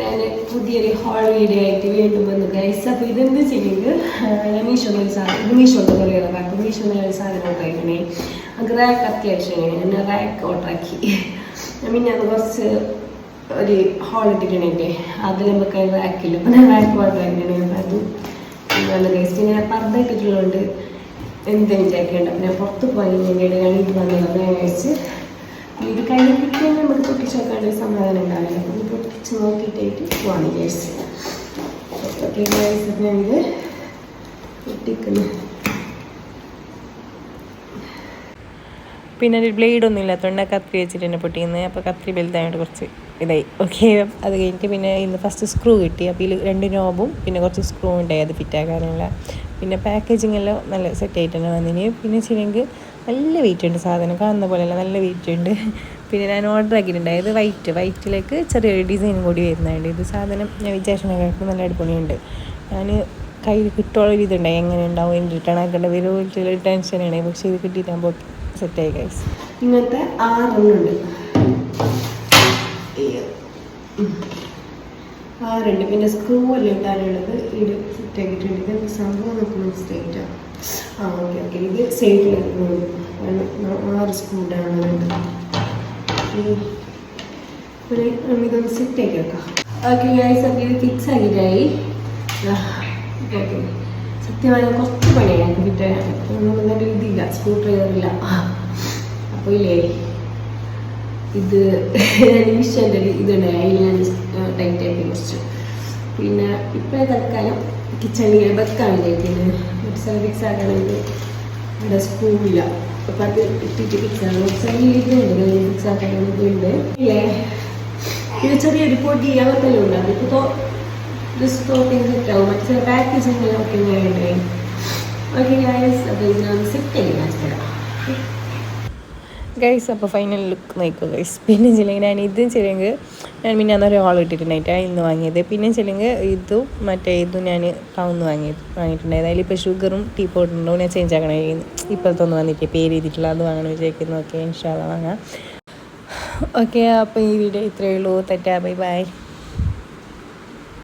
ഞാൻ പുതിയൊരു whole video ആയിട്ട് വീണ്ടും വന്നു ഗൈസ്. അപ്പോൾ ഇതെന്ത് ചെയ്യുന്നത്, ഞാൻ മീഷോന്നൊരു സാധനം മീഷോന്ന് പറയുന്നത് അപ്പോൾ മീഷോന്ന് സാധനം ഉണ്ടായിരുന്നേ. നമുക്ക് റാക്ക് അത്യാവശ്യം ഞാൻ റാക്ക് ഓർഡറാക്കി. പിന്നെ അത് കുറച്ച് ഒരു ഹോൾ ഇട്ടിട്ടുണ്ടെങ്കിൽ അതിൽ നമുക്ക് റാക്കില്ല. അപ്പോൾ ഞാൻ റാക്ക് ഓർഡറാക്കിയിട്ടുണ്ടെങ്കിൽ അപ്പോൾ അത് നല്ല ഗൈസ്. പിന്നെ ഞാൻ പർദ്ദ ഇട്ടിട്ടുള്ളതുകൊണ്ട് എന്തെങ്കിലും വിചാരിക്കേണ്ട. പിന്നെ പുറത്ത് പോയി എൻ്റെ ഇടയിൽ ഇത് വന്നത് അപ്പോൾ ഞാൻ കഴിച്ച് ഇത് കഴിഞ്ഞ് കിട്ടിയാൽ നമുക്ക് പൊട്ടിച്ച് നോക്കാണ്ട് സമാധാനം ഉണ്ടാവില്ല. അപ്പോൾ ഇത് പൊട്ടിച്ച് നോക്കിയിട്ടായിട്ട് പോവാണ് വിചാരിച്ച്. ഓക്കെ ഗൈസ്, അപ്പോൾ ഞാനിത് പൊട്ടിക്കുന്നു. പിന്നെ ഒരു ബ്ലേഡൊന്നും ഇല്ലാത്തതുകൊണ്ട് കത്രി വെച്ചിട്ട് തന്നെ പൊട്ടിക്കുന്നത്. അപ്പോൾ കത്രി വലുതായിട്ട് കുറച്ച് ഇതായി. ഓക്കെ, അത് കഴിഞ്ഞിട്ട് പിന്നെ ഇന്ന് ഫസ്റ്റ് സ്ക്രൂ കിട്ടി. അപ്പോൾ ഇതിൽ 2 നോബും പിന്നെ കുറച്ച് സ്ക്രൂ ഉണ്ടായി അത് ഫിറ്റാക്കാനുള്ള. പിന്നെ പാക്കേജിങ് എല്ലാം നല്ല സെറ്റായിട്ട് തന്നെ വന്നിന്. പിന്നെ ശരിയെങ്കിൽ നല്ല വെയിറ്റ് ഉണ്ട് സാധനം, കാണുന്ന പോലെയല്ല നല്ല വെയിറ്റ് ഉണ്ട്. പിന്നെ ഞാൻ ഓർഡർ ആക്കിയിട്ടുണ്ടായത് വൈറ്റിലേക്ക് ചെറിയൊരു ഡിസൈനും കൂടി വരുന്നുണ്ട്. ഇത് സാധനം ഞാൻ വിചാരിച്ചതിനെക്കാട്ടും നല്ല അടിപൊളിയുണ്ട്. ഞാൻ കയ്യിൽ കിട്ടുള്ളൊരു ഇതുണ്ടായി, എങ്ങനെ ഉണ്ടാവും എന്ന് റിട്ടേൺ ആക്കേണ്ട വരുമോ ടെൻഷനാണ്. പക്ഷേ ഇത് കിട്ടിയിട്ടാകുമ്പോൾ സെറ്റായി ഗൈസ്. ഇങ്ങനത്തെ 6 ഉണ്ട്. 6 പിന്നെ സ്ക്രൂ എല്ലാം ഇട്ടാനുള്ളത് ഇത് ഫിറ്റാക്കിയിട്ടുണ്ട്. ഇത് സംഭവം നമുക്ക് മനസ്സിലായിട്ടാണ്. ഓക്കെ ഇത് സൈഡിൽ 6 സ്ക്രൂ ഇടാനുണ്ട്. പിന്നെ ഇതൊന്ന് സെറ്റാക്കി വെക്കാം. ഓക്കെ ഗൈസ്, അപ്പോൾ ഇത് ഫിക്സ് ആക്കിയിട്ടായി. ഓക്കെ, സത്യമായ കുറച്ച് പണിയാണ് എനിക്ക് ഫിറ്റാണ്. ഒന്നും ഇതില്ല, സ്ക്രൂ ഡ്രൈവറില്ല. അപ്പോൾ ഇല്ലേ ഇത് മിഷൻ്റെ ഇതുണ്ട്, അതിൽ ഞാൻ ടൈറ്റ് ആക്കി കുറച്ച്. പിന്നെ ഇപ്പോൾ തൽക്കാലം കിച്ചണിൽ വെക്കാൻ വിചാരിക്കുന്നത് ഫിക്സ് ആക്കണമെങ്കിൽ ഇവിടെ സ്ക്രൂ ഇല്ല. അപ്പം അത് ഇട്ടിട്ട് ഫിക്സ് ആക്കണം. ഇതുണ്ട് ഫിക്സ് ആക്കണമെങ്കിൽ ഉണ്ട് ഇല്ലേ. ഇത് ചെറിയൊരു പൊടി അങ്ങനത്തെ ഉണ്ട്. അതിപ്പോൾ ജസ്റ്റ് തോട്ടിങ് സെറ്റാവും. മറ്റേ പാക്കേജിങ് ഒക്കെ വേണ്ടേ. ഓക്കെ ഗൈസ്, അപ്പോൾ ഞാൻ സെറ്റ് ചെയ്യാൻ ഗൈസ്. അപ്പോൾ ഫൈനൽ ലുക്ക് നോക്കുക ഗൈസ്. പിന്നെ ചില്ലെങ്കിൽ ഞാൻ ഇതും ചിലെങ്കിൽ ഞാൻ പിന്നെ അന്നൊരു ഹോൾ ഇട്ടിട്ടുണ്ടായിട്ടാണ് ഇന്ന് വാങ്ങിയത്. പിന്നെ ചിലെങ്കിൽ ഇതും ഇതും ഞാൻ ടൗന്ന് വാങ്ങിയിട്ടുണ്ടായത്. അതിലിപ്പോൾ ഷുഗറും ടീ പൗഡറുണ്ടോ ഞാൻ ചേഞ്ച് ആക്കണേ. ഇപ്പോഴത്തെ ഒന്ന് വന്നിട്ട് പേര് ചെയ്തിട്ടുള്ള അത് വാങ്ങണം വിചാരിക്കുന്നു. ഓക്കെ, ഇൻഷാ അല്ലാഹ് വാങ്ങാം. ഓക്കെ, അപ്പോൾ ഈ വീഡിയോ ഇത്രയേ ഉള്ളൂ. Bye bye.